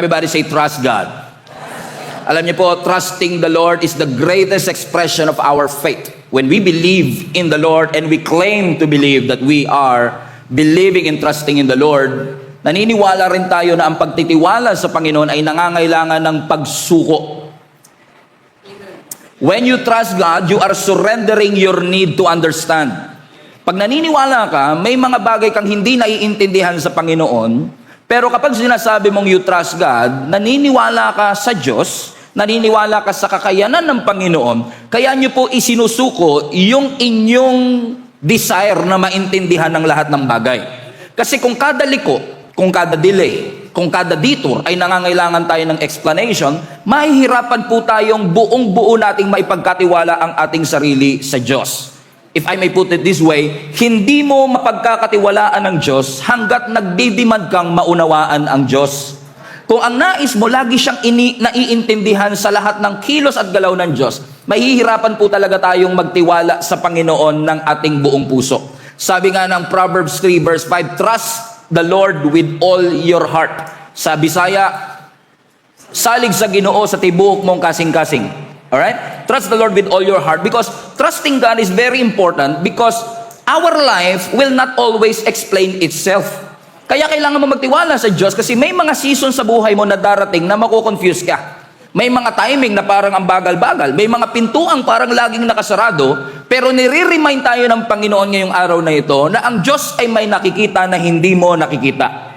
Everybody say, trust God. Alam niyo po, trusting the Lord is the greatest expression of our faith. When we believe in the Lord and we claim to believe that we are believing and trusting in the Lord, naniniwala rin tayo na ang pagtitiwala sa Panginoon ay nangangailangan ng pagsuko. When you trust God, you are surrendering your need to understand. Pag naniniwala ka, may mga bagay kang hindi naiintindihan sa Panginoon, pero kapag sinasabi mong you trust God, naniniwala ka sa Diyos, naniniwala ka sa kakayanan ng Panginoon, kaya nyo po isinusuko yung inyong desire na maintindihan ng lahat ng bagay. Kasi kung kada liko, kung kada delay, kung kada detour ay nangangailangan tayo ng explanation, mahihirapan po tayong buong-buo nating maipagkatiwala ang ating sarili sa Diyos. If I may put it this way, hindi mo mapagkakatiwalaan ng Diyos hanggat nagdidemand kang maunawaan ang Diyos. Kung ang nais mo, lagi siyang naiintindihan sa lahat ng kilos at galaw ng Diyos, mahihirapan po talaga tayong magtiwala sa Panginoon ng ating buong puso. Sabi nga ng Proverbs 3 verse 5, trust the Lord with all your heart. Sa Bisaya, salig sa Ginoo sa tibuok mong kasing-kasing. Alright? Trust the Lord with all your heart, because trusting God is very important, because our life will not always explain itself. Kaya kailangan mo magtiwala sa Diyos, kasi may mga season sa buhay mo na darating na mako-confuse ka. May mga timing na parang ang bagal-bagal. May mga pintuang parang laging nakasarado, pero nire-remind tayo ng Panginoon ngayong araw na ito na ang Diyos ay may nakikita na hindi mo nakikita.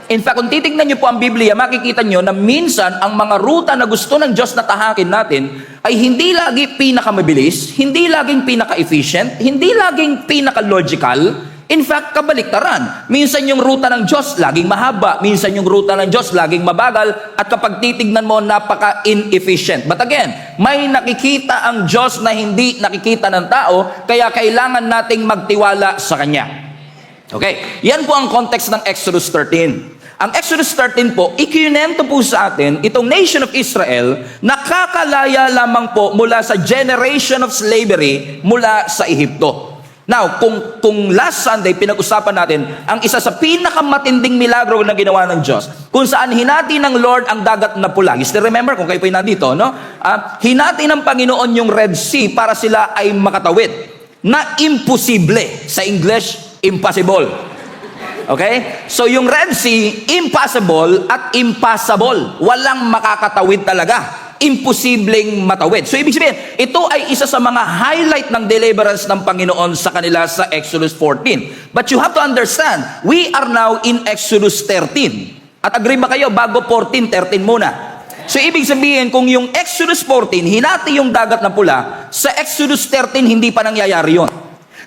In fact, kung titignan niyo po ang Biblia, makikita niyo na minsan ang mga ruta na gusto ng Diyos na tahakin natin ay hindi lagi pinakamabilis, hindi laging pinaka-efficient, hindi laging pinaka-logical. In fact, kabaliktaran. Minsan yung ruta ng Diyos laging mahaba, minsan yung ruta ng Diyos laging mabagal, at kapag titignan mo, napaka-inefficient. But again, may nakikita ang Diyos na hindi nakikita ng tao, kaya kailangan nating magtiwala sa Kanya. Okay, yan po ang context ng Exodus 13. Ang Exodus 13 po, ikinento po sa atin itong nation of Israel, nakakalaya lamang po mula sa generation of slavery mula sa Ehipto. Now, kung last Sunday pinag-usapan natin ang isa sa pinakamatinding milagro na ginawa ng Diyos, kung saan hinati ng Lord ang dagat na pula. You still remember kung kayo po nandito, no? Hinati ng Panginoon yung Red Sea para sila ay makatawid. Na imposible. Sa English, impossible. Okay? So yung Red Sea, impossible at impassable. Walang makakatawid talaga. Imposibleng matawid. So ibig sabihin, ito ay isa sa mga highlight ng deliverance ng Panginoon sa kanila sa Exodus 14. But you have to understand, we are now in Exodus 13. At agree ba kayo, bago 14, 13 muna. So ibig sabihin, kung yung Exodus 14, hinati yung dagat na pula, sa Exodus 13, hindi pa nangyayari yun.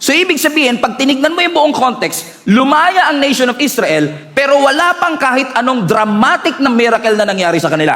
So ibig sabihin, pag tinignan mo yung buong context, lumaya ang nation of Israel, pero wala pang kahit anong dramatic na miracle na nangyari sa kanila.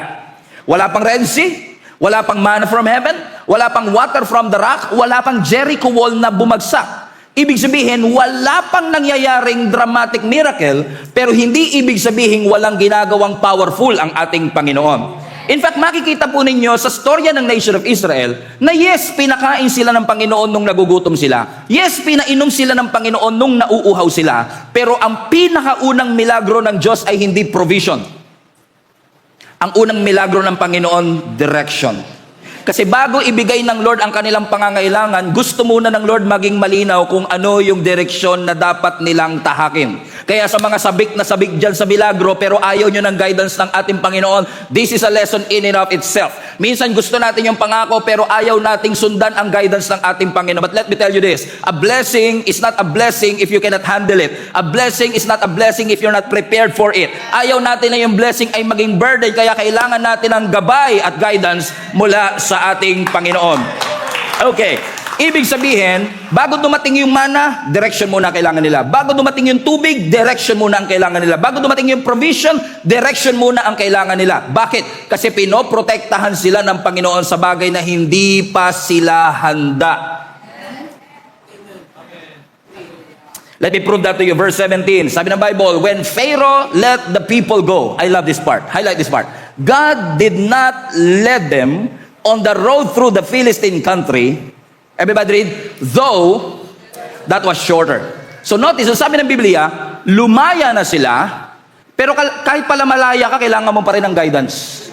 Wala pang Red Sea, wala pang manna from heaven, wala pang water from the rock, wala pang Jericho wall na bumagsak. Ibig sabihin, wala pang nangyayaring dramatic miracle, pero hindi ibig sabihin walang ginagawang powerful ang ating Panginoon. In fact, makikita po ninyo sa storya ng nation of Israel na yes, pinakain sila ng Panginoon nung nagugutom sila. Yes, pinainom sila ng Panginoon nung nauuhaw sila. Pero ang pinakaunang milagro ng Diyos ay hindi provision. Ang unang milagro ng Panginoon, direction. Kasi bago ibigay ng Lord ang kanilang pangangailangan, gusto muna ng Lord maging malinaw kung ano yung direksyon na dapat nilang tahakin. Kaya sa mga sabik na sabik dyan sa milagro, pero ayaw nyo ng guidance ng ating Panginoon, this is a lesson in and of itself. Minsan gusto natin yung pangako, pero ayaw nating sundan ang guidance ng ating Panginoon. But let me tell you this, a blessing is not a blessing if you cannot handle it. A blessing is not a blessing if you're not prepared for it. Ayaw natin na yung blessing ay maging burden, kaya kailangan natin ng gabay at guidance mula sa ating Panginoon. Okay. Ibig sabihin, bago dumating yung mana, direction muna ang kailangan nila. Bago dumating yung tubig, direction muna ang kailangan nila. Bago dumating yung provision, direction muna ang kailangan nila. Bakit? Kasi pinoprotektahan sila ng Panginoon sa bagay na hindi pa sila handa. Let me prove that to you. Verse 17, sabi ng Bible, when Pharaoh let the people go, I love this part, highlight this part, God did not lead them on the road through the Philistine country. Everybody read, though that was shorter. So notice, sabi ng Biblia, lumaya na sila, Pero kahit pala malaya ka, kailangan mo pa rin ng guidance.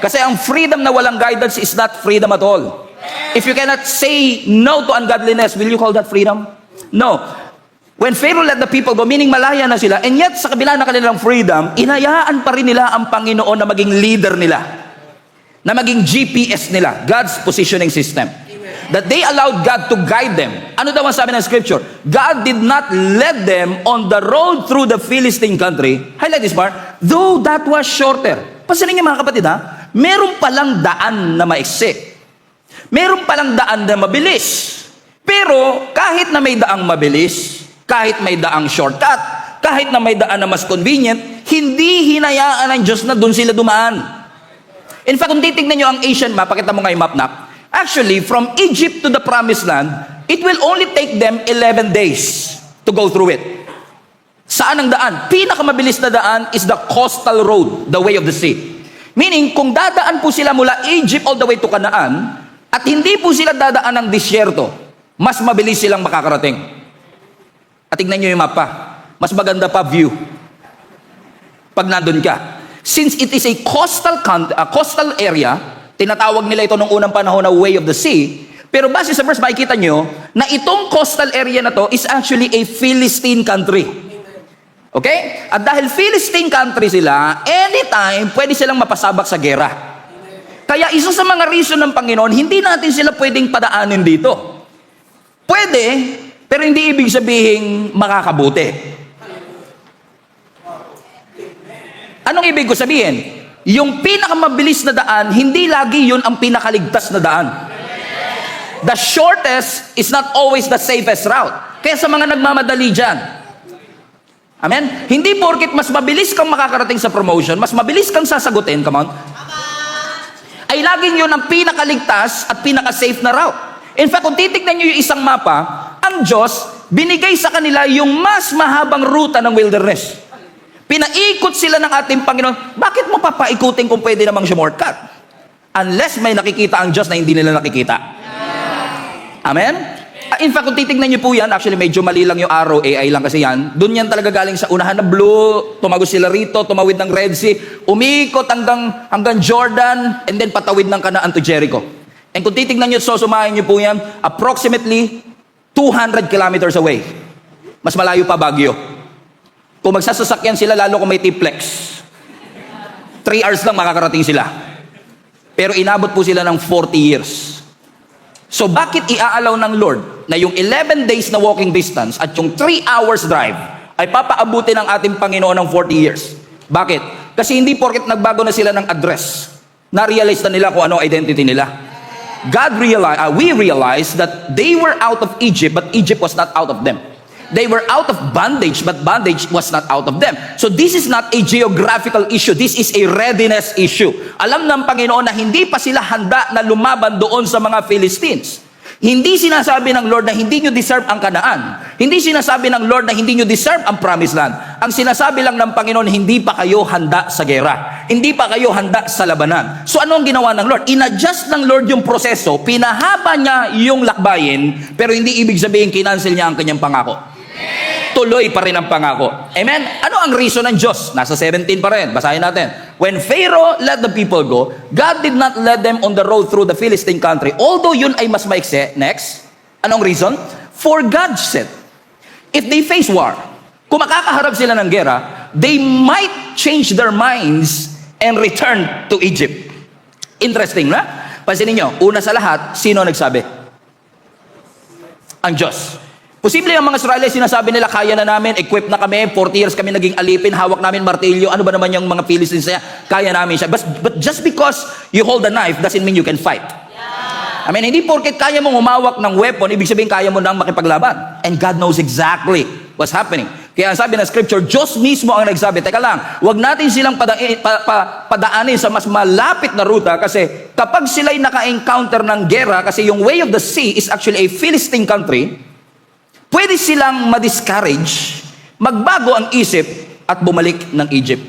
Kasi ang freedom na walang guidance is not freedom at all. If you cannot say no to ungodliness, will you call that freedom? No. When Pharaoh let the people go, meaning malaya na sila, and yet sa kabila ng kanilang freedom, inayaan pa rin nila ang Panginoon na maging leader nila, na maging GPS nila, God's positioning system. That they allowed God to guide them. Ano daw ang sabi ng scripture? God did not lead them on the road through the Philistine country. Highlight this part. Though that was shorter. Pansinin niyo mga kapatid ha, meron palang daan na maiksi. Meron palang daan na mabilis. Pero kahit na may daang mabilis, kahit may daang shortcut, kahit na may daan na mas convenient, hindi hinayaan ng Diyos na doon sila dumaan. In fact, kung titignan nyo ang Asian map, pakita mo nga yung map na, actually, from Egypt to the Promised Land, it will only take them 11 days to go through it. Saan ang daan? Pinakamabilis na daan is the coastal road, the way of the sea. Meaning, kung dadaan po sila mula Egypt all the way to Canaan, at hindi po sila dadaan ng disyerto, mas mabilis silang makakarating. At tignan nyo yung mapa. Mas maganda pa view pag nandun ka. Since it is a coastal area, tinatawag nila ito nung unang panahon na way of the sea, pero base sa verse, makikita nyo na itong coastal area na to is actually a Philistine country. Okay? At dahil Philistine country sila, anytime, pwede silang mapasabak sa gera. Kaya isa sa mga reason ng Panginoon, hindi natin sila pwedeng padaanin dito. Pwede, pero hindi ibig sabihin makakabuti. Anong ibig ko sabihin? Yung pinakamabilis na daan, hindi lagi yun ang pinakaligtas na daan. The shortest is not always the safest route. Kaya sa mga nagmamadali dyan, amen? Hindi porket mas mabilis kang makakarating sa promotion, mas mabilis kang sasagutin, come on, ay laging yun ang pinakaligtas at pinaka-safe na route. In fact, kung titignan nyo yung isang mapa, ang Diyos, binigay sa kanila yung mas mahabang ruta ng wilderness. Pinaikot sila ng ating Panginoon. Bakit mo papaikutin kung pwede namang shortcut? Unless may nakikita ang Diyos na hindi nila nakikita. Amen? In fact, kung titignan nyo po yan, actually medyo mali lang yung arrow, AI lang kasi yan. Doon yan talaga galing sa unahan na blue, tumagos sila rito, tumawid ng Red Sea, umikot hanggang Jordan, and then patawid ng Canaan to Jericho. And kung titignan nyo, susumahin nyo po yan, approximately 200 kilometers away. Mas malayo pa Baguio. Kung magsasasakyan sila, lalo kung may T-Plex, 3 hours lang makakarating sila. Pero inabot po sila ng 40 years. So bakit iaalaw ng Lord na yung 11 days na walking distance at yung 3 hours drive ay papaabutin ng ating Panginoon ng 40 years? Bakit? Kasi hindi porket nagbago na sila ng address, na-realize na nila kung ano identity nila. We realized that they were out of Egypt, but Egypt was not out of them. They were out of bondage, but bondage was not out of them. So this is not a geographical issue. This is a readiness issue. Alam ng Panginoon na hindi pa sila handa na lumaban doon sa mga Philistines. Hindi sinasabi ng Lord na hindi nyo deserve ang Kanaan. Hindi sinasabi ng Lord na hindi nyo deserve ang Promised Land. Ang sinasabi lang ng Panginoon, hindi pa kayo handa sa gera. Hindi pa kayo handa sa labanan. So ano ang ginawa ng Lord? In-adjust ng Lord yung proseso, pinahaba niya yung lakbayin, pero hindi ibig sabihin kinancel niya ang kanyang pangako. Tuloy pa rin ang pangako. Amen? Ano ang reason ng Diyos? Nasa 17 pa rin. Basahin natin. When Pharaoh let the people go, God did not let them on the road through the Philistine country. Although yun ay mas maikse. Next. Anong reason? For God said, if they face war, kung makakaharap sila ng gera, they might change their minds and return to Egypt. Interesting, na? Pansinin nyo, una sa lahat, sino nagsabi? Ang Diyos. Posible ang mga Israeli, sinasabi nila, kaya na namin, equip na kami, 40 years kami naging alipin, hawak namin martilyo, ano ba naman yung mga Philistines niya, kaya namin siya. But just because you hold a knife doesn't mean you can fight. I mean, hindi porket kaya mong humawak ng weapon, ibig sabihin kaya mo nang makipaglaban. And God knows exactly what's happening. Kaya sabi ng scripture, Diyos mismo ang nagsabi, teka lang, wag natin silang padaanin sa mas malapit na ruta kasi kapag sila'y naka-encounter ng gera, kasi yung way of the sea is actually a Philistine country, pwede silang ma-discourage, magbago ang isip, at bumalik ng Egypt.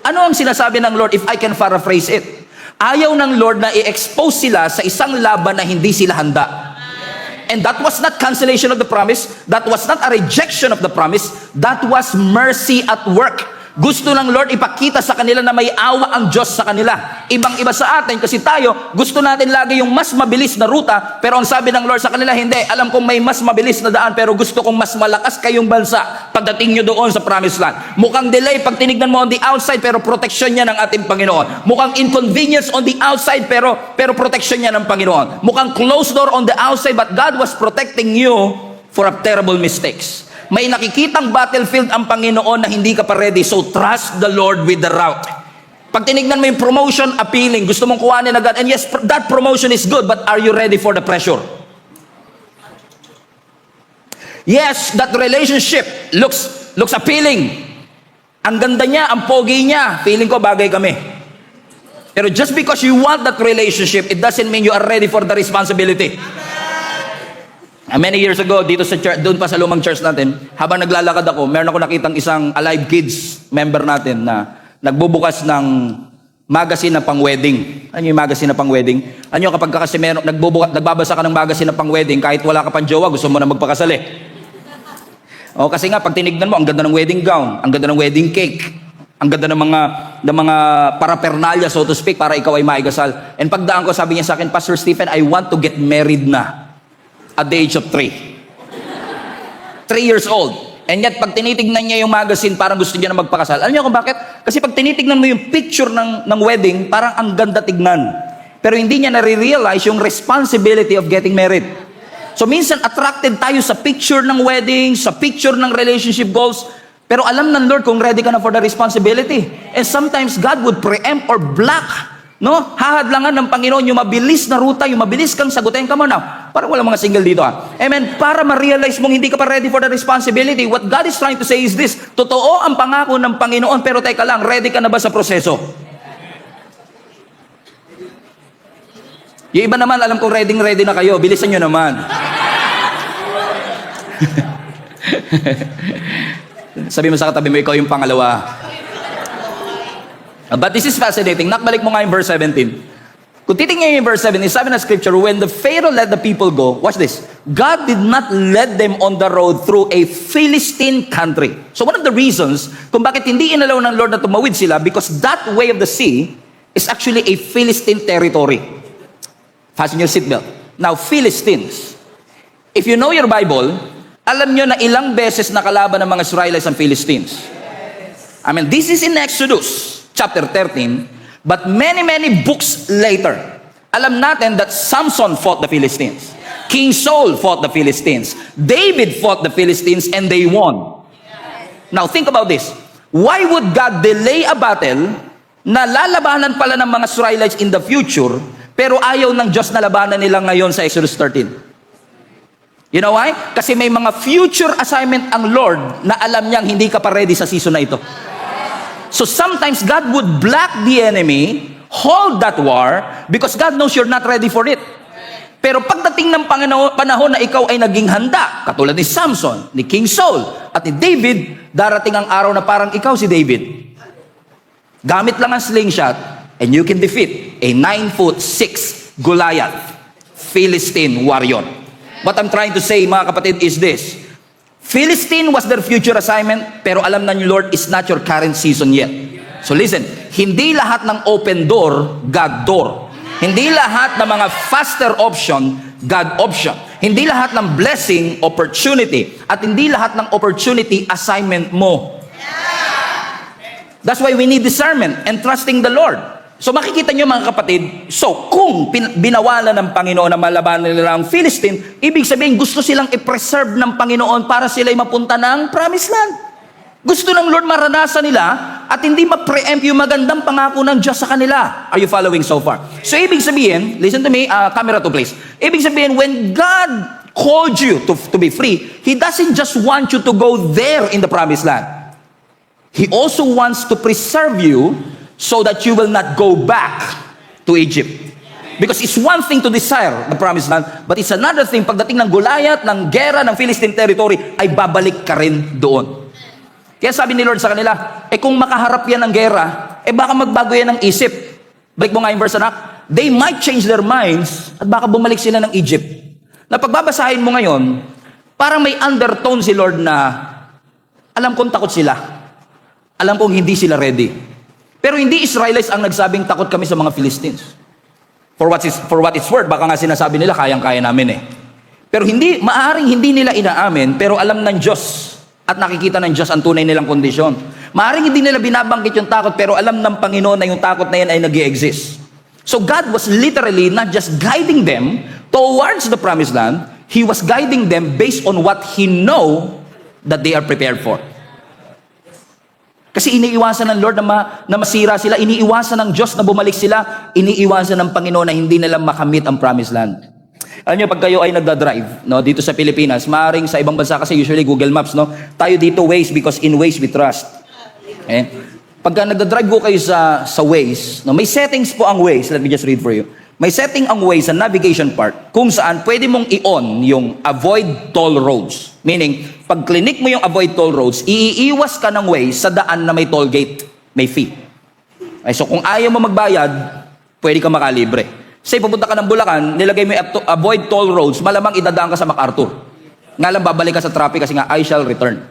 Ano ang sinasabi ng Lord if I can paraphrase it? Ayaw ng Lord na i-expose sila sa isang laban na hindi sila handa. And that was not cancellation of the promise. That was not a rejection of the promise. That was mercy at work. Gusto ng Lord ipakita sa kanila na may awa ang Diyos sa kanila. Ibang-iba sa atin kasi tayo, gusto natin lagi yung mas mabilis na ruta, pero ang sabi ng Lord sa kanila, hindi. Alam kong may mas mabilis na daan, pero gusto kong mas malakas kayong bansa pagdating nyo doon sa promised land. Mukhang delay pag tinignan mo on the outside, pero protection niya ng ating Panginoon. Mukhang inconvenience on the outside, pero protection niya ng Panginoon. Mukhang closed door on the outside, but God was protecting you for a terrible mistakes. May nakikitang battlefield ang Panginoon na hindi ka pa ready. So trust the Lord with the route. Pag tinignan mo yung promotion, appealing. Gusto mong kuhanin agad. And yes, that promotion is good, but are you ready for the pressure? Yes, that relationship looks appealing. Ang ganda niya, ang pogi niya. Feeling ko bagay kami. Pero just because you want that relationship, it doesn't mean you are ready for the responsibility. Many years ago, dito sa church, doon pa sa lumang church natin, habang naglalakad ako, meron ako nakitang isang Alive Kids member natin na nagbubukas ng magazine na pang-wedding. Ano yung magazine na pang-wedding? Ano kapag kasi nagbabasa ka ng magazine na pang-wedding, kahit wala ka pang jowa, gusto mo na magpakasal eh. O, kasi nga, pag tinignan mo, ang ganda ng wedding gown, ang ganda ng wedding cake, ang ganda ng mga paraphernalia, so to speak, para ikaw ay maigasal. And pagdaan ko, sabi niya sa akin, Pastor Stephen, I want to get married na. At the age of 3. 3 years old. And yet, pag tinitignan niya yung magazine, parang gusto niya na magpakasal. Alam niyo kung bakit? Kasi pag tinitignan mo yung picture ng wedding, parang ang ganda tignan. Pero hindi niya nare-realize yung responsibility of getting married. So minsan, attracted tayo sa picture ng wedding, sa picture ng relationship goals, pero alam ng Lord kung ready ka na for the responsibility. And sometimes, God would preempt or block, no? Hahadlangan ng Panginoon yung mabilis na ruta, yung mabilis kang sagutin. Come on now. Parang walang mga single dito ha. Amen. Para ma-realize mong hindi ka pa ready for the responsibility, what God is trying to say is this: totoo ang pangako ng Panginoon, pero teka lang, ready ka na ba sa proseso? Yung iba naman, alam kong ready na kayo. Bilisan nyo naman. Sabi mo sa katabi mo, ikaw yung pangalawa. But this is fascinating. Nakbalik mo nga yung verse 17. Kung titingnan yung verse 17, sabi na scripture, when the Pharaoh let the people go, watch this, God did not lead them on the road through a Philistine country. So one of the reasons kung bakit hindi inalaw ng Lord na tumawid sila, because that way of the sea is actually a Philistine territory. Fasten your seatbelt. Now, Philistines. If you know your Bible, alam nyo na ilang beses nakalaban ng mga Israelites ang Philistines. I mean, this is in Exodus chapter 13, but many books later, alam natin that Samson fought the Philistines. King Saul fought the Philistines. David fought the Philistines and they won. Now, think about this. Why would God delay a battle na lalabanan pala ng mga Israelites in the future, pero ayaw ng Diyos na labanan nila ngayon sa Exodus 13? You know why? Kasi may mga future assignment ang Lord na alam niyang hindi ka pa ready sa season na ito. So sometimes God would block the enemy, hold that war, because God knows you're not ready for it. Pero pagdating ng panahon na ikaw ay naging handa, katulad ni Samson, ni King Saul, at ni David, darating ang araw na parang ikaw si David. Gamit lang ang slingshot, and you can defeat a 9'6" Goliath, Philistine warrior. What I'm trying to say, mga kapatid, is this: Philistine was their future assignment, pero alam na niyo, Lord, is not your current season yet. So listen, hindi lahat ng open door, God door. Hindi lahat ng mga faster option, God option. Hindi lahat ng blessing, opportunity. At hindi lahat ng opportunity, assignment mo. That's why we need discernment and trusting the Lord. So makikita nyo mga kapatid, so kung binawalan ng Panginoon na malabanan nila ang Philistine, ibig sabihin gusto silang i-preserve ng Panginoon para sila'y mapunta ng promised land. Gusto ng Lord maranasan nila at hindi ma-preempt yung magandang pangako ng Diyos sa kanila. Are you following so far? So ibig sabihin, listen to me, camera to please. Ibig sabihin, when God called you to be free, He doesn't just want you to go there in the promised land. He also wants to preserve you so that you will not go back to Egypt. Because it's one thing to desire the promised land, but it's another thing, pagdating ng Goliath, ng gera, ng Philistine territory, ay babalik ka rin doon. Kaya sabi ni Lord sa kanila, kung makaharap yan ng gera, baka magbago yan ng isip. Balik mo nga yung verse, anak. They might change their minds, at baka bumalik sila ng Egypt. Na pagbabasahin mo ngayon, parang may undertone si Lord na, alam kong takot sila. Alam kong hindi sila ready. Pero hindi Israelites ang nagsabing takot kami sa mga Philistines. For what it's worth, baka nga sinasabi nila, kayang-kaya namin eh. Pero maaaring hindi nila inaamin, pero alam ng Diyos at nakikita ng Diyos ang tunay nilang kondisyon. Maaaring hindi nila binabangkit yung takot, pero alam ng Panginoon na yung takot na yan ay nag-i-exist. So God was literally not just guiding them towards the promised land, He was guiding them based on what He know that they are prepared for. Kasi iniiwasan ng Lord na masira sila, iniiwasan ng Diyos na bumalik sila, iniiwasan ng Panginoon na hindi nila makamit ang promised land. Alam niyo, pag kayo ay nagdadrive, no, dito sa Pilipinas, maaaring sa ibang bansa kasi usually Google Maps, no, tayo dito Waze because in Waze we trust. Eh? Pagka nagdadrive ko kayo sa Waze, no, may settings po ang Waze, let me just read for you. May setting ang Waze sa navigation part kung saan pwede mong i-on yung avoid toll roads. Meaning, pag clinic mo yung avoid toll roads, iiwas ka ng Waze sa daan na may toll gate, may fee. Okay, so kung ayaw mo magbayad, pwede ka makalibre. Say, pupunta ka ng Bulacan, nilagay mo yung avoid toll roads, malamang idadaan ka sa MacArthur. Nga lang babalik ka sa traffic kasi nga, I shall return.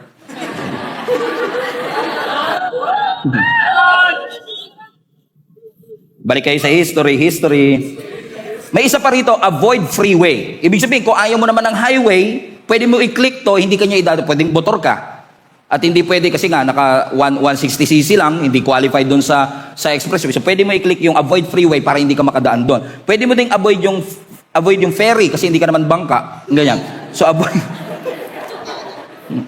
Balik kayo sa history. May isa pa rito, avoid freeway. Ibig sabihin, kung ayaw mo naman ng highway, pwede mo i-click to, hindi kanya pwedeng motor ka. At hindi pwede kasi nga, naka 160cc lang, hindi qualified doon sa expressway. So pwede mo i-click yung avoid freeway para hindi ka makadaan doon. Pwede mo ding avoid yung ferry kasi hindi ka naman bangka. Ganyan. So avoid...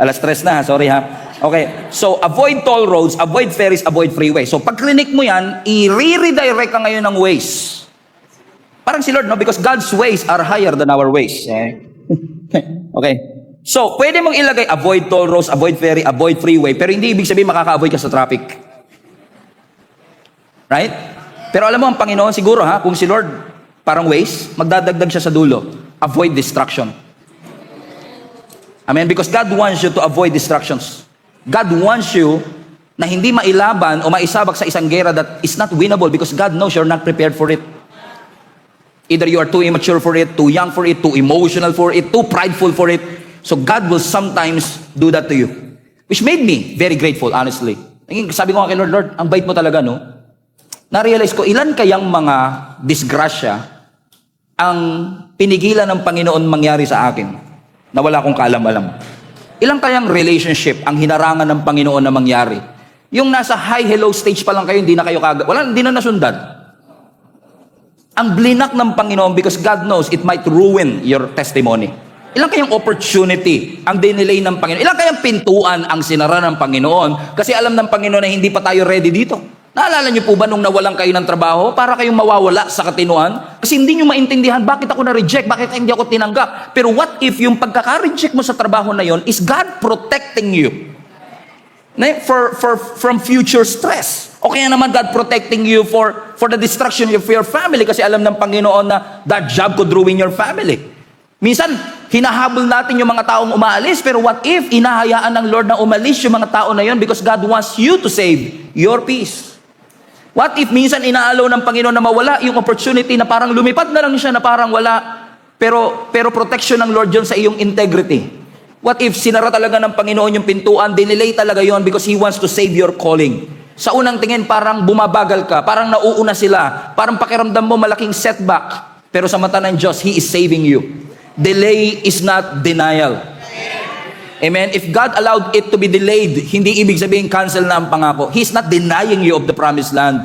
Alas stress na, sorry ha. Okay, so avoid toll roads, avoid ferries, avoid freeway. So pag clinic mo yan, i-redirect ka ngayon ng ways. Parang si Lord, no? Because God's ways are higher than our ways. Okay. So, pwede mong ilagay avoid toll roads, avoid ferry, avoid freeway, pero hindi ibig sabihin makaka-avoid ka sa traffic. Right? Pero alam mo, ang Panginoon siguro kung si Lord parang ways, magdadagdag siya sa dulo. Avoid distraction. Amen? Because God wants you to avoid distractions. God wants you na hindi mailaban o maisabak sa isang gera that is not winnable because God knows you're not prepared for it. Either you are too immature for it, too young for it, too emotional for it, too prideful for it. So God will sometimes do that to you. Which made me very grateful, honestly. Sabi ko nga kay Lord, ang bait mo talaga, no? Na-realize ko, ilan kayang mga disgrasya ang pinigilan ng Panginoon mangyari sa akin na wala akong kaalam-alam. Ilang kayang relationship ang hinarangan ng Panginoon na mangyari? Yung nasa high-hello stage pa lang kayo, hindi na kayo hindi na nasundan. Ang blinak ng Panginoon because God knows it might ruin your testimony. Ilang kayang opportunity ang dinelay ng Panginoon? Ilang kayang pintuan ang sinara ng Panginoon? Kasi alam ng Panginoon na hindi pa tayo ready dito. Naalala niyo po ba nung nawalan kayo ng trabaho para kayong mawawala sa katinuan? Kasi hindi niyo maintindihan bakit ako na-reject, bakit hindi ako tinanggap. Pero what if yung pagkaka-reject mo sa trabaho na yon is God protecting you from future stress? O kaya naman God protecting you for the destruction of your family kasi alam ng Panginoon na that job could ruin your family. Minsan, hinahabol natin yung mga taong umaalis, pero what if inahayaan ng Lord na umalis yung mga tao na yon because God wants you to save your peace? What if minsan inaalaw ng Panginoon na mawala yung opportunity na parang lumipad na lang siya na parang wala, pero protection ng Lord yun sa iyong integrity? What if sinara talaga ng Panginoon yung pintuan, dinelay talaga yon because He wants to save your calling? Sa unang tingin, parang bumabagal ka, parang nauuna sila, parang pakiramdam mo malaking setback, pero sa mata ng Diyos, He is saving you. Delay is not denial. Amen? If God allowed it to be delayed, hindi ibig sabihin cancel na ang pangako. He's not denying you of the promised land.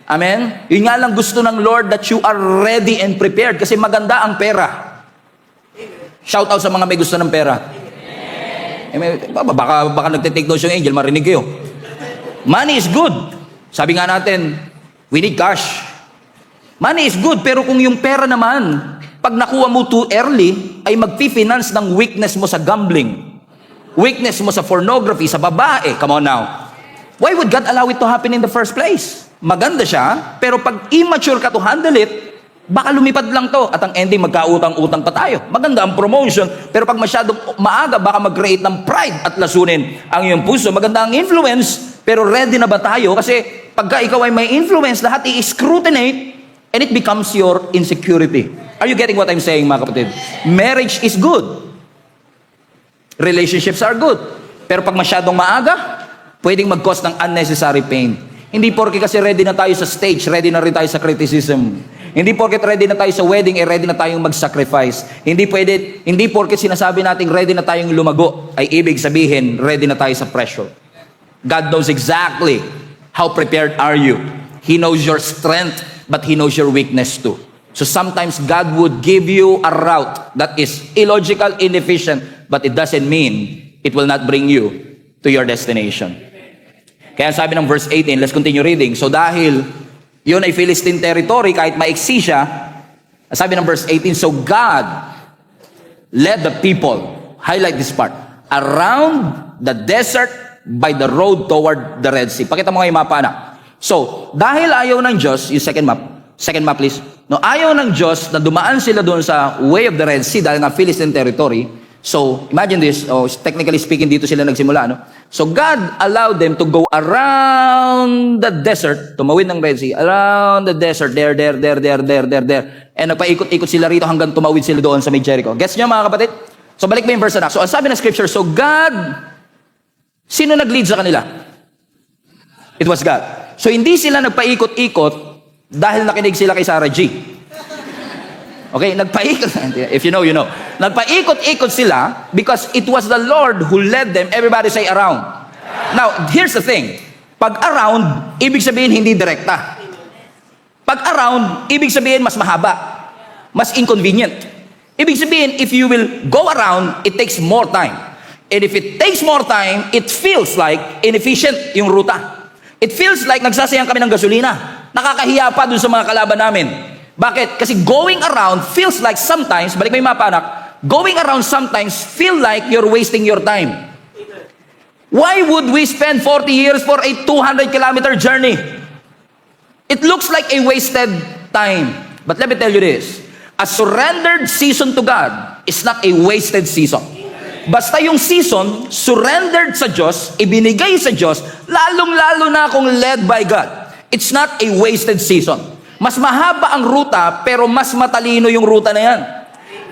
Amen? Yun nga lang gusto ng Lord that you are ready and prepared kasi maganda ang pera. Shout out sa mga may gusto ng pera. Amen? Baka nagtitake notes yung angel, marinig kayo. Money is good. Sabi nga natin, we need cash. Money is good, pero kung yung pera naman, pag nakuha mo too early, ay magpi-finance ng weakness mo sa gambling. Weakness mo sa pornography, sa babae. Come on now. Why would God allow it to happen in the first place? Maganda siya, pero pag immature ka to handle it, baka lumipad lang to. At ang ending, magkautang-utang pa tayo. Maganda ang promotion, pero pag masyadong maaga, baka mag-create ng pride at lasunin ang iyong puso. Maganda ang influence, pero ready na ba tayo? Kasi pagka ikaw ay may influence, lahat i-scrutinate, and it becomes your insecurity. Are you getting what I'm saying, mga kapatid? Marriage is good. Relationships are good. Pero pag masyadong maaga, pwedeng mag-cause ng unnecessary pain. Hindi porke kasi ready na tayo sa stage, ready na rin tayo sa criticism. Hindi porke ready na tayo sa wedding, ready na tayong mag-sacrifice. Hindi porke sinasabi nating ready na tayong lumago, ay ibig sabihin, ready na tayo sa pressure. God knows exactly how prepared are you. He knows your strength, but He knows your weakness too. So sometimes God would give you a route that is illogical, inefficient, but it doesn't mean it will not bring you to your destination. Kaya sabi ng verse 18, let's continue reading. So dahil yun ay Philistine territory, kahit maiksi siya, sabi ng verse 18, so God led the people, highlight this part, around the desert by the road toward the Red Sea. Pakita mo nga yung mapa na. So, dahil ayaw ng Diyos, yung second map please. No, ayaw ng Diyos na dumaan sila doon sa way of the Red Sea dahil nga Philistine territory. So, imagine this, technically speaking, dito sila nagsimula, no? So, God allowed them to go around the desert, tumawid ng Red Sea, around the desert, there. And nagpaikot-ikot sila rito hanggang tumawid sila doon sa may Jericho. Gets nyo mga kapatid? So, balik mo yung verse na. So, ang sabi ng scripture, so God, sino nag-lead sa kanila? It was God. So, hindi sila nagpaikot-ikot dahil nakinig sila kay Sarah G. Okay, nagpaikot. If you know, you know. Nagpaikot-ikot sila because it was the Lord who led them. Everybody say around. Now, here's the thing. Pag around, ibig sabihin hindi direkta. Pag around, ibig sabihin mas mahaba. Mas inconvenient. Ibig sabihin, if you will go around, it takes more time. And if it takes more time, it feels like inefficient yung ruta. It feels like nagsasayang kami ng gasolina. Nakakahiya pa dun sa mga kalaban namin. Bakit? Kasi going around feels like sometimes, balik mo yung mapa anak, going around sometimes feel like you're wasting your time. Why would we spend 40 years for a 200-kilometer journey? It looks like a wasted time. But let me tell you this, a surrendered season to God is not a wasted season. Basta yung season, surrendered sa Diyos, ibinigay sa Diyos, lalong-lalo na akong led by God. It's not a wasted season. Mas mahaba ang ruta, pero mas matalino yung ruta na yan.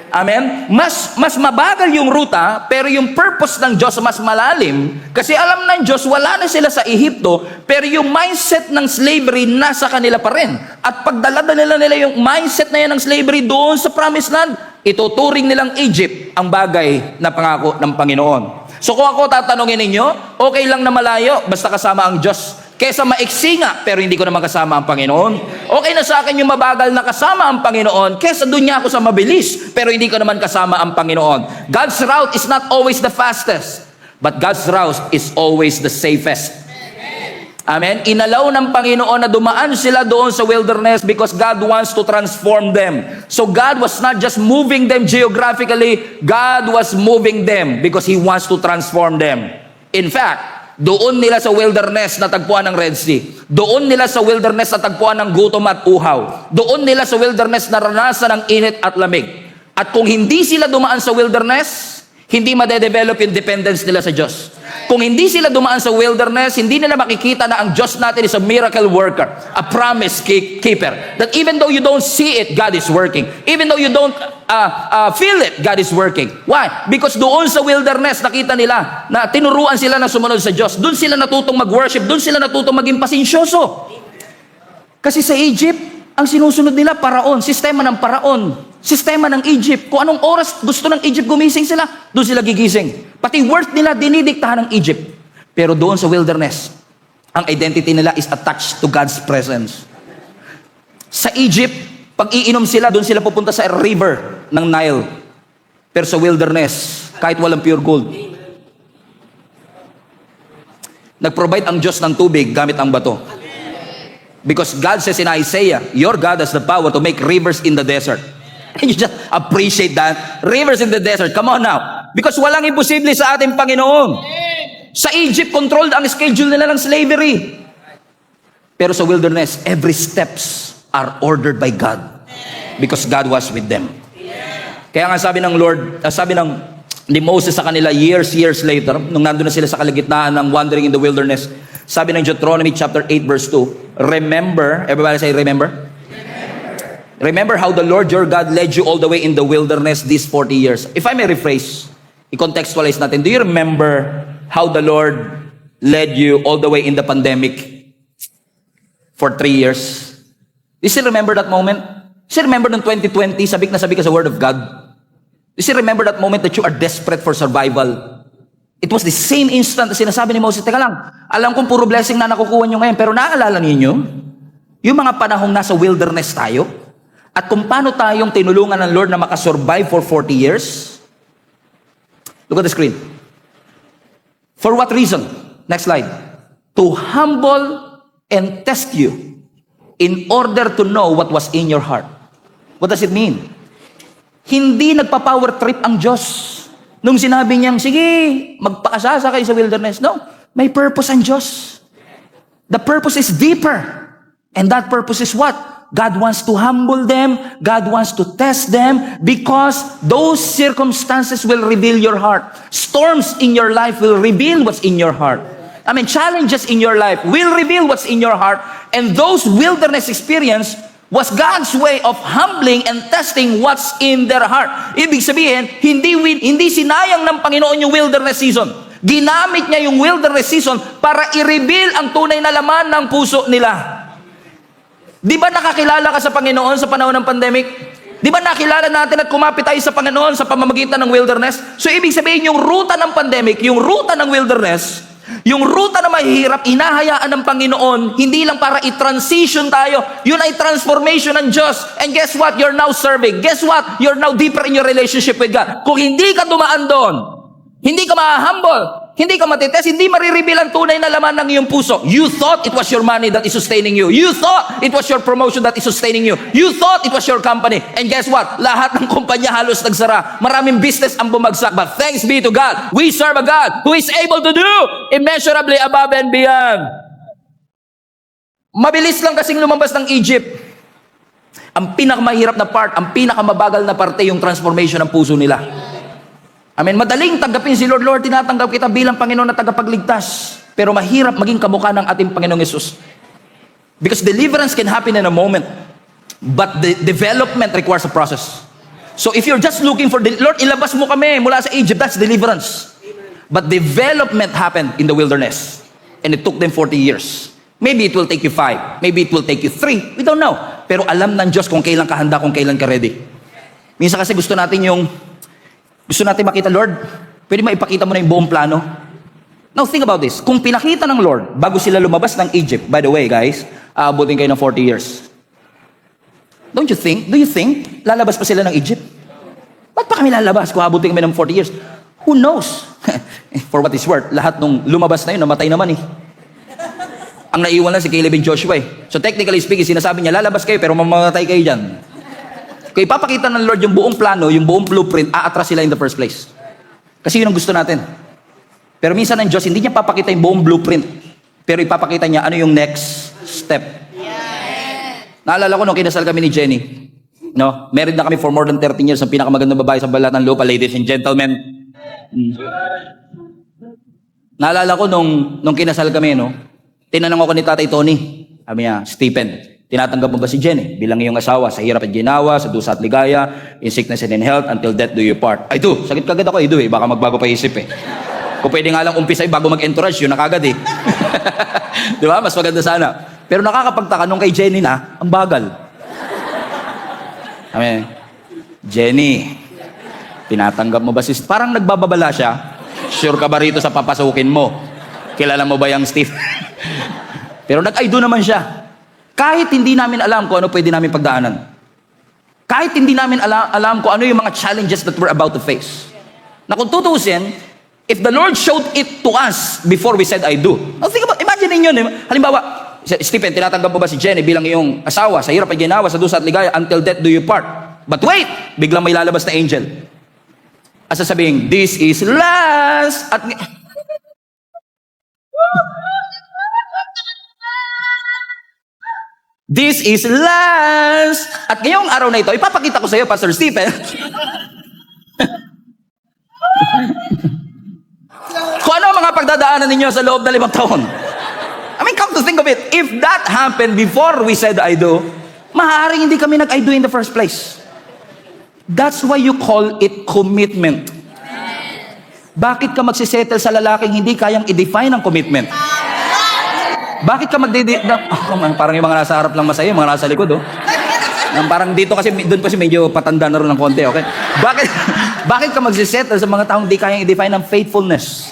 Amen? Mas mabagal yung ruta, pero yung purpose ng Diyos mas malalim. Kasi alam ng Diyos, wala na sila sa Ehipto, pero yung mindset ng slavery nasa kanila pa rin. At pagdala nila yung mindset na yan ng slavery doon sa Promised Land, ituturing nilang Egypt ang bagay na pangako ng Panginoon. So kung ako tatanungin ninyo, okay lang na malayo, basta kasama ang Diyos. Kesa maiksi nga, pero hindi ko naman kasama ang Panginoon. Okay na sa akin yung mabagal na kasama ang Panginoon, kesa doon niya ako sa mabilis, pero hindi ko naman kasama ang Panginoon. God's route is not always the fastest, but God's route is always the safest. Amen? Inalaw ng Panginoon na dumaan sila doon sa wilderness because God wants to transform them. So God was not just moving them geographically, God was moving them because He wants to transform them. In fact, doon nila sa wilderness natagpuan ng Red Sea. Doon nila sa wilderness natagpuan ng gutom at uhaw. Doon nila sa wilderness naranasan ng init at lamig. At kung hindi sila dumaan sa wilderness, hindi madedevelop yung dependence nila sa Diyos. Kung hindi sila dumaan sa wilderness, hindi nila makikita na ang Diyos natin is a miracle worker, a promise keeper. That even though you don't see it, God is working. Even though you don't feel it, God is working. Why? Because doon sa wilderness, nakita nila na tinuruan sila na sumunod sa Diyos. Doon sila natutong mag-worship. Doon sila natutong maging pasensyoso. Kasi sa Egypt, ang sinusunod nila, paraon. Sistema ng paraon. Sistema ng Egypt. Kung anong oras gusto ng Egypt gumising sila, doon sila gigising. Pati worth nila, dinidiktahan ng Egypt. Pero doon sa wilderness, ang identity nila is attached to God's presence. Sa Egypt, pag iinom sila, doon sila pupunta sa river ng Nile. Pero sa wilderness, kahit walang pure gold, nag-provide ang Diyos ng tubig gamit ang bato. Because God says in Isaiah, your God has the power to make rivers in the desert. And you just appreciate that. Rivers in the desert. Come on now. Because walang imposible sa ating Panginoon. Sa Egypt, controlled ang schedule nila ng slavery. Pero sa wilderness, every steps are ordered by God. Because God was with them. Kaya nga sabi ng Lord, sabi ni Moses sa kanila years later, nung nandun na sila sa kalagitnaan ng wandering in the wilderness, sabi ng Deuteronomy chapter 8 verse 2, remember, everybody say remember? Remember how the Lord your God led you all the way in the wilderness these 40 years. If I may rephrase, i-contextualize natin, do you remember how the Lord led you all the way in the pandemic for 3 years. You still remember that moment? You still remember noong 2020, sabik na sabik ka sa Word of God? You still remember that moment that you are desperate for survival? It was the same instant na sinasabi ni Moses, teka lang, alam kong puro blessing na nakukuha nyo ngayon, pero naaalala ninyo, yung mga panahong nasa wilderness tayo, at kung paano tayong tinulungan ng Lord na makasurvive for 40 years? Look at the screen. For what reason? Next slide. To humble and test you in order to know what was in your heart. What does it mean? Hindi nagpa-power trip ang Diyos. Nung sinabi niyang, sige, magpakasasa kayo sa wilderness. No, may purpose ang Diyos. The purpose is deeper. And that purpose is what? God wants to humble them. God wants to test them because those circumstances will reveal your heart. Storms in your life will reveal what's in your heart. Challenges in your life will reveal what's in your heart. And those wilderness experience was God's way of humbling and testing what's in their heart. Ibig sabihin, hindi sinayang ng Panginoon yung wilderness season. Ginamit niya yung wilderness season para i-reveal ang tunay na laman ng puso nila. Di ba nakakilala ka sa Panginoon sa panahon ng pandemic? Di ba nakilala natin at kumapit tayo sa Panginoon sa pamamagitan ng wilderness? So ibig sabihin, yung ruta ng pandemic, yung ruta ng wilderness, yung ruta na mahihirap, inahayaan ng Panginoon, hindi lang para i-transition tayo. Yun ay transformation ng Diyos. And guess what? You're now serving. Guess what? You're now deeper in your relationship with God. Kung hindi ka dumaan doon, hindi ka ma-humble, hindi ka matitest, hindi marireveal ang tunay na laman ng iyong puso. You thought it was your money that is sustaining you. You thought it was your promotion that is sustaining you. You thought it was your company. And guess what? Lahat ng kumpanya halos nagsara. Maraming business ang bumagsak. But thanks be to God, we serve a God who is able to do immeasurably above and beyond. Mabilis lang kasing lumabas ng Egypt. Ang pinakamahirap na part, ang pinakamabagal na parte, yung transformation ng puso nila. Madaling tanggapin si Lord. Lord, tinatanggap kita bilang Panginoon na tagapagligtas. Pero mahirap maging kamukha ng ating Panginoong Yesus. Because deliverance can happen in a moment. But the development requires a process. So if you're just looking for, Lord, ilabas mo kami mula sa Egypt, that's deliverance. But development happened in the wilderness. And it took them 40 years. Maybe it will take you 5. Maybe it will take you 3. We don't know. Pero alam ng Diyos kung kailan ka handa, kung kailan ka ready. Minsan kasi gusto natin makita, Lord, pwede maipakita mo na yung buong plano? Now, think about this. Kung pinakita ng Lord, bago sila lumabas ng Egypt, by the way, guys, aabutin kayo ng 40 years. Do you think, lalabas pa sila ng Egypt? Ba't pa kami lalabas kung aabutin kami ng 40 years? Who knows? For what is worth, lahat nung lumabas na yun, namatay naman eh. Ang naiwan lang si Caleb and Joshua eh. So technically speaking, sinasabi niya, lalabas kayo pero mamamatay kayo dyan. Kaya ipapakita ng Lord yung buong plano, yung buong blueprint, aatras sila in the first place. Kasi yun ang gusto natin. Pero minsan ng Diyos, hindi niya papakita yung buong blueprint. Pero ipapakita niya ano yung next step. Naalala ko nung kinasal kami ni Jenny. No? Married na kami for more than 13 years. Ang pinakamagandang babae sa balat ng lupa, ladies and gentlemen. Naalala ko nung kinasal kami, no? Tinanong ako ni Tatay Tony. Sabi niya, Stephen, tinatanggap mo ba si Jenny bilang iyong asawa sa hirap at ginawa, sa dusa at ligaya, in sickness and in health, until death do you part? I do. Sakit kagad ako, I do eh. Baka magbago pa isip eh. Kung pwede nga lang umpisa bago mag-entourage, yun na kagad eh. Di ba? Mas maganda sana. Pero nakakapagtaka nung kay Jenny na, ang bagal. Jenny, tinatanggap mo ba si... Parang nagbababala siya. Sure ka ba rito sa papasukin mo? Kilala mo ba yung Steve? Pero nag-I do naman siya. Kahit hindi namin alam kung ano pwede namin pagdaanan. Kahit hindi namin alam kung ano yung mga challenges that we're about to face. Na kung tutusin, if the Lord showed it to us before we said, I do. Now think about, imagine ninyo, halimbawa, Stephen, tinatanggap mo ba si Jenny bilang iyong asawa sa hirap at ginawa, sa dusa at ligaya, until death do you part? But wait, biglang may lalabas na angel. At sasabihin, this is last. At this is last. At ngayong araw na ito, ipapakita ko sa iyo, Pastor Stephen. Kung ano ang mga pagdadaanan ninyo sa loob ng 5 taon. Come to think of it, if that happened before we said I do, maaaring hindi kami nag-I do in the first place. That's why you call it commitment. Bakit ka magsisettle sa lalaking hindi kayang i-define ang commitment? Bakit ka parang yung mga nasa harap lang masaya, yung mga nasa likod, oh. Parang dito kasi, doon kasi medyo patanda na rin ng konti, okay? Bakit ka magsisettle sa mga taong hindi kayang i-define ang faithfulness?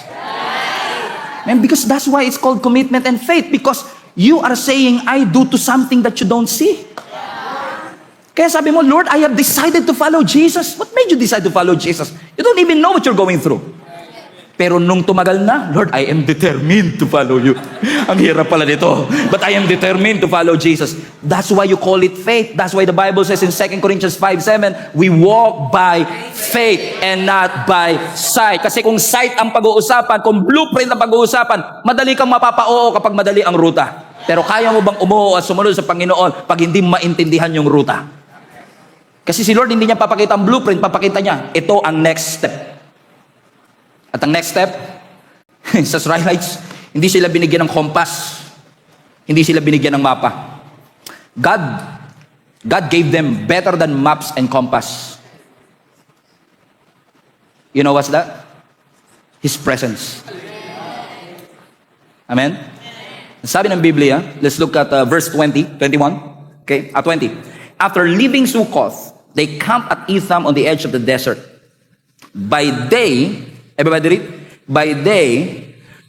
And because that's why it's called commitment and faith, because you are saying, I do to something that you don't see. Kaya sabi mo, Lord, I have decided to follow Jesus. What made you decide to follow Jesus? You don't even know what you're going through. Pero nung tumagal na, Lord, I am determined to follow you. Ang hirap pala nito. But I am determined to follow Jesus. That's why you call it faith. That's why the Bible says in 2 Corinthians 5:7, we walk by faith and not by sight. Kasi kung sight ang pag-uusapan, kung blueprint ang pag-uusapan, madali kang mapapa-oo kapag madali ang ruta. Pero kaya mo bang umuo at sumunod sa Panginoon pag hindi maintindihan yung ruta? Kasi si Lord hindi niya papakita ang blueprint, papakita niya, ito ang next step. At ang next step, sa Israelites, hindi sila binigyan ng compass. Hindi sila binigyan ng mapa. God gave them better than maps and compass. You know what's that? His presence. Amen? Sabi ng Biblia, let's look at verse 20, 21. Okay, 20. After leaving Sukkoth, they camped at Etham on the edge of the desert. By day, everybody read? By day,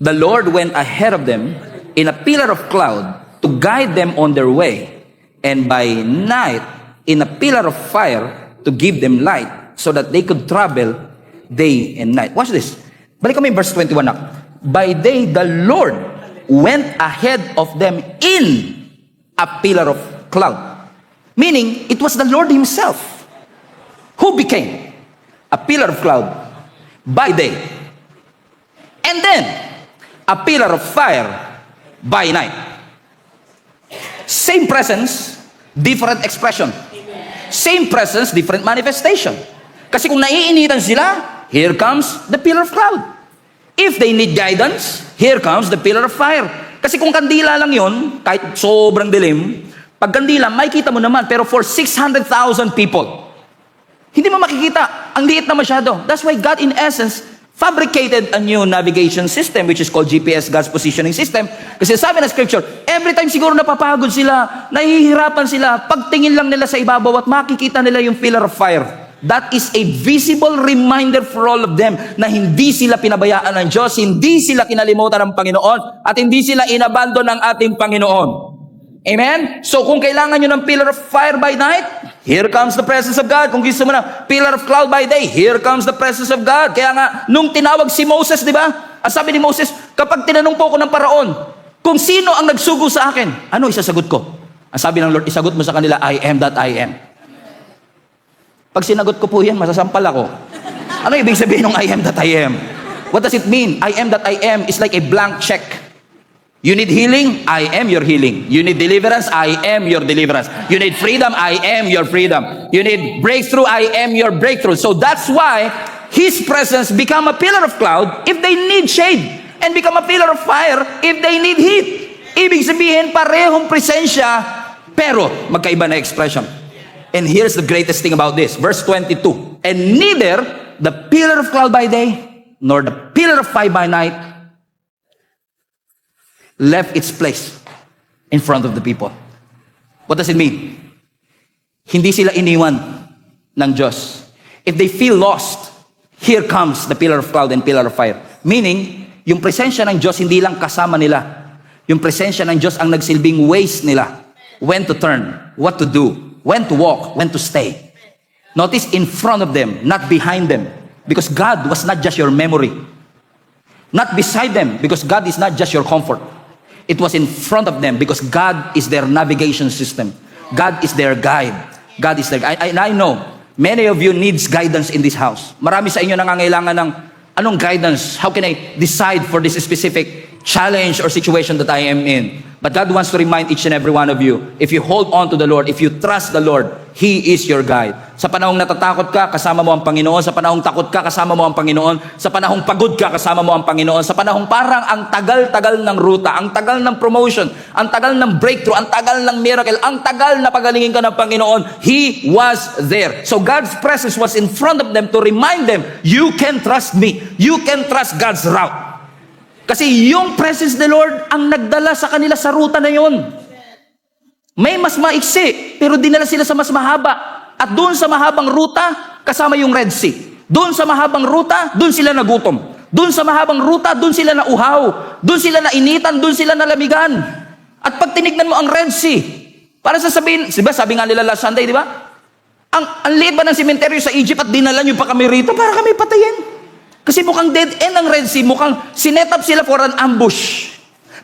the Lord went ahead of them in a pillar of cloud to guide them on their way, and by night, in a pillar of fire to give them light, so that they could travel day and night. Watch this. Balik kami verse 21 na. By day, the Lord went ahead of them in a pillar of cloud. Meaning, it was the Lord Himself who became a pillar of cloud by day, and then a pillar of fire by night. Same presence, different expression. Same presence, different manifestation. Kasi kung naiinitan sila, here comes the pillar of cloud. If they need guidance, here comes the pillar of fire. Kasi kung kandila lang yon, kahit sobrang dilim, pag kandila, makikita mo naman, pero for 600,000 people, hindi mo makikita. Ang liit na masyado. That's why God, in essence, fabricated a new navigation system, which is called GPS, God's Positioning System. Kasi sabi ng Scripture, every time siguro napapagod sila, nahihirapan sila, pagtingin lang nila sa ibabaw at makikita nila yung pillar of fire. That is a visible reminder for all of them na hindi sila pinabayaan ng Diyos, hindi sila kinalimutan ng Panginoon, at hindi sila inabandon ng ating Panginoon. Amen? So kung kailangan nyo ng pillar of fire by night, here comes the presence of God. Kung gusto mo na pillar of cloud by day, here comes the presence of God. Kaya nga, nung tinawag si Moses, di ba? Ang sabi ni Moses, kapag tinanong po ko ng Paraon, kung sino ang nagsugo sa akin, ano isasagot ko? Ang sabi ng Lord, isagot mo sa kanila, I am that I am. Pag sinagot ko po yan, masasampal ako. Ano ibig sabihin ng I am that I am? What does it mean? I am that I am is like a blank check. You need healing? I am your healing. You need deliverance? I am your deliverance. You need freedom? I am your freedom. You need breakthrough? I am your breakthrough. So that's why His presence become a pillar of cloud if they need shade, and become a pillar of fire if they need heat. Ibig sabihin, parehong presensya, pero magkaiba na expression. And here's the greatest thing about this. Verse 22. And neither the pillar of cloud by day, nor the pillar of fire by night, left its place in front of the people. What does it mean? Hindi sila iniwan ng Diyos. If they feel lost, here comes the pillar of cloud and pillar of fire. Meaning, yung presensya ng Diyos hindi lang kasama nila. Yung presensya ng Diyos ang nagsilbing ways nila. When to turn, what to do, when to walk, when to stay. Notice, in front of them, not behind them. Because God was not just your memory. Not beside them, because God is not just your comfort. It was in front of them because God is their navigation system. God is their guide. God is their guide. And I know, many of you needs guidance in this house. Marami sa inyo nangangailangan ng anong guidance? How can I decide for this specific challenge or situation that I am in? But God wants to remind each and every one of you, if you hold on to the Lord, if you trust the Lord, He is your guide. Sa panahong natatakot ka, kasama mo ang Panginoon. Sa panahong takot ka, kasama mo ang Panginoon. Sa panahong pagod ka, kasama mo ang Panginoon. Sa panahong parang ang tagal-tagal ng ruta, ang tagal ng promotion, ang tagal ng breakthrough, ang tagal ng miracle, ang tagal na pagalingin ka ng Panginoon, He was there. So God's presence was in front of them to remind them, you can trust me. You can trust God's route. Kasi yung presence ng Lord ang nagdala sa kanila sa ruta na yon. May mas maiksi, pero dinala sila sa mas mahaba. At doon sa mahabang ruta, kasama yung Red Sea. Doon sa mahabang ruta, doon sila nagutom. Doon sa mahabang ruta, doon sila nauhaw. Doon sila nainitan, doon sila nalamigan. At pag tinignan mo ang Red Sea, para sasabihin, diba, sabi nga nila last Sunday, di ba? Ang liit ba ng sementeryo sa Egypt at dinala nyo pa kami rito para kami patayin? Kasi mukhang dead end ang Red Sea, mukhang sinet up sila for an ambush.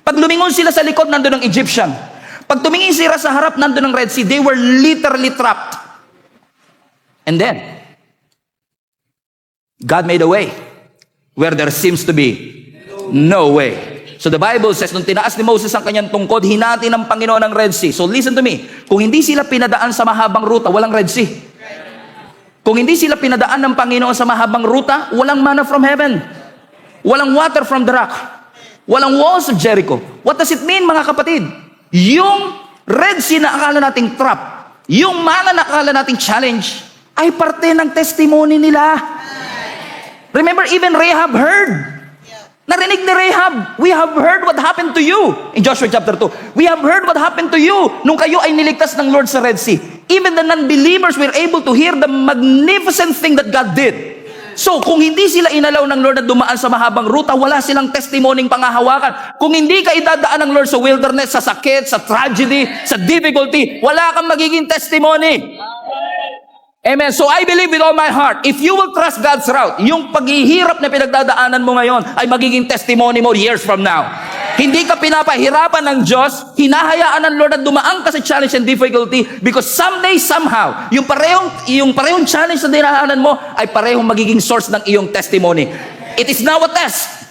Pag lumingon sila sa likod, nandun ang Egyptian. Pag tumingin sila sa harap, nandun ang Red Sea, they were literally trapped. And then, God made a way where there seems to be no way. So the Bible says, nung tinaas ni Moses ang kanyang tungkod, hinati ng Panginoon ang Red Sea. So listen to me, kung hindi sila pinadaan sa mahabang ruta, walang Red Sea. Kung hindi sila pinadaan ng Panginoon sa mahabang ruta, walang manna from heaven. Walang water from the rock. Walang walls of Jericho. What does it mean, mga kapatid? Yung Red Sea na akala nating trap, yung mana na akala nating challenge, ay parte ng testimony nila. Remember, even Rahab heard. Narinig ni Rahab, we have heard what happened to you. In Joshua chapter 2, we have heard what happened to you nung kayo ay niligtas ng Lord sa Red Sea. Even the non-believers were able to hear the magnificent thing that God did. So, kung hindi sila inalaw ng Lord na dumaan sa mahabang ruta, wala silang testimonying pangahawakan. Kung hindi ka idadaan ng Lord sa wilderness, sa sakit, sa tragedy, sa difficulty, wala kang magiging testimony. Amen. So, I believe with all my heart, if you will trust God's route, yung paghihirap na pinagdadaanan mo ngayon ay magiging testimony mo years from now. Hindi ka pinapahirapan ng Diyos, hinahayaan ng Lord na dumaan ka sa challenge and difficulty because someday, somehow, yung parehong challenge na dinaanan mo ay parehong magiging source ng iyong testimony. It is now a test.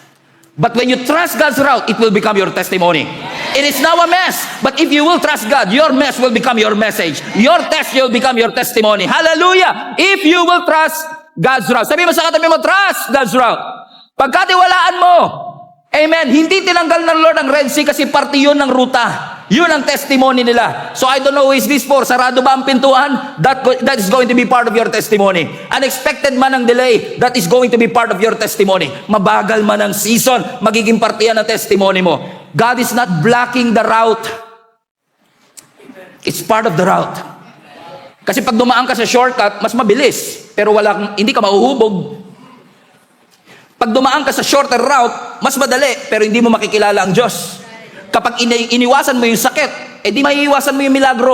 But when you trust God's route, it will become your testimony. It is now a mess. But if you will trust God, your mess will become your message. Your test will become your testimony. Hallelujah! If you will trust God's route. Sabi mo sa katabi mo, trust God's route. Pagkatiwalaan mo, amen, hindi tinanggal ng Lord ang Red Sea kasi parte yun ng ruta. Yun ang testimony nila. So I don't know who is this for. Sarado ba ang pintuan? That is going to be part of your testimony. Unexpected man ang delay, that is going to be part of your testimony. Mabagal man ang season, magiging parte yan ng testimony mo. God is not blocking the route. It's part of the route. Kasi pag dumaan ka sa shortcut, mas mabilis. Pero hindi ka mauhubog. Pag dumaan ka sa shorter route, mas madali, pero hindi mo makikilala ang Diyos. Kapag iniwasan mo yung sakit, di maiiwasan mo yung milagro.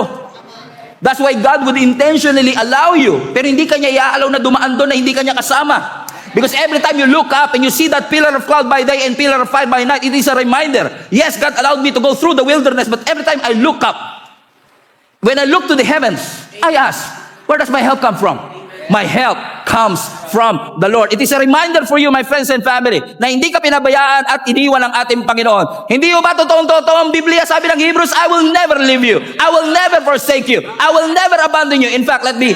That's why God would intentionally allow you, pero hindi kanya iaalaw na dumaan doon na hindi kanya kasama. Because every time you look up and you see that pillar of cloud by day and pillar of fire by night, it is a reminder. Yes, God allowed me to go through the wilderness, but every time I look up, when I look to the heavens, I ask, where does my help come from? My help comes from the Lord. It is a reminder for you, my friends and family, na hindi ka pinabayaan at iniwan ng ating Panginoon. Hindi mo ba totoong-totoo ang Biblia? Sabi ng Hebrews, I will never leave you. I will never forsake you. I will never abandon you. In fact, let me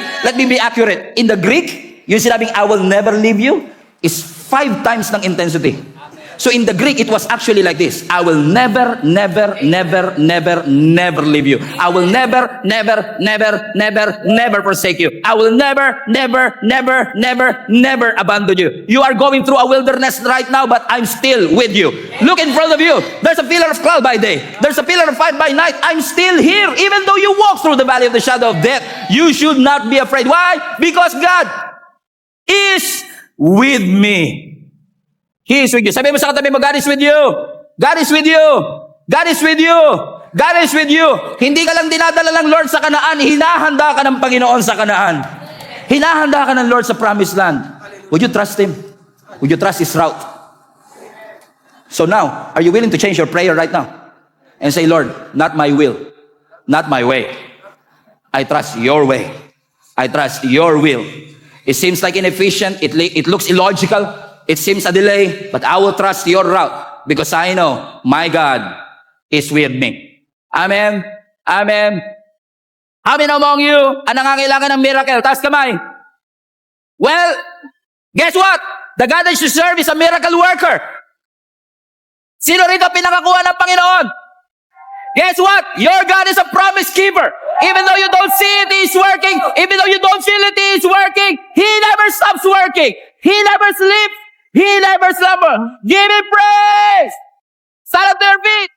be accurate. In the Greek, yung sinabing, I will never leave you, is 5 times ng intensity. So in the Greek, it was actually like this. I will never, never, never, never, never leave you. I will never, never, never, never, never forsake you. I will never, never, never, never, never abandon you. You are going through a wilderness right now, but I'm still with you. Look in front of you. There's a pillar of cloud by day. There's a pillar of fire by night. I'm still here. Even though you walk through the valley of the shadow of death, you should not be afraid. Why? Because God is with me. He is with you. Sabi mo sa katabi mo, God is with you. God is with you. God is with you. God is with you. Hindi ka lang dinadala ng Lord sa Kanaan, hinahanda ka ng Panginoon sa Kanaan. Hinahanda ka ng Lord sa promised land. Would you trust Him? Would you trust His route? So now, are you willing to change your prayer right now? And say, Lord, not my will, not my way. I trust your way. I trust your will. It seems like inefficient. It looks illogical. It seems a delay, but I will trust your route because I know my God is with me. Amen. Amen. How many among you ang nangangailangan ng miracle? Taas kamay. Well, guess what? The God that you serve is a miracle worker. Sino rito pinakakuha ng Panginoon? Guess what? Your God is a promise keeper. Even though you don't see it, He's working. Even though you don't feel it, He's working. He never stops working. He never sleeps. He never slumbers. Give Him praise. Stand up to your feet.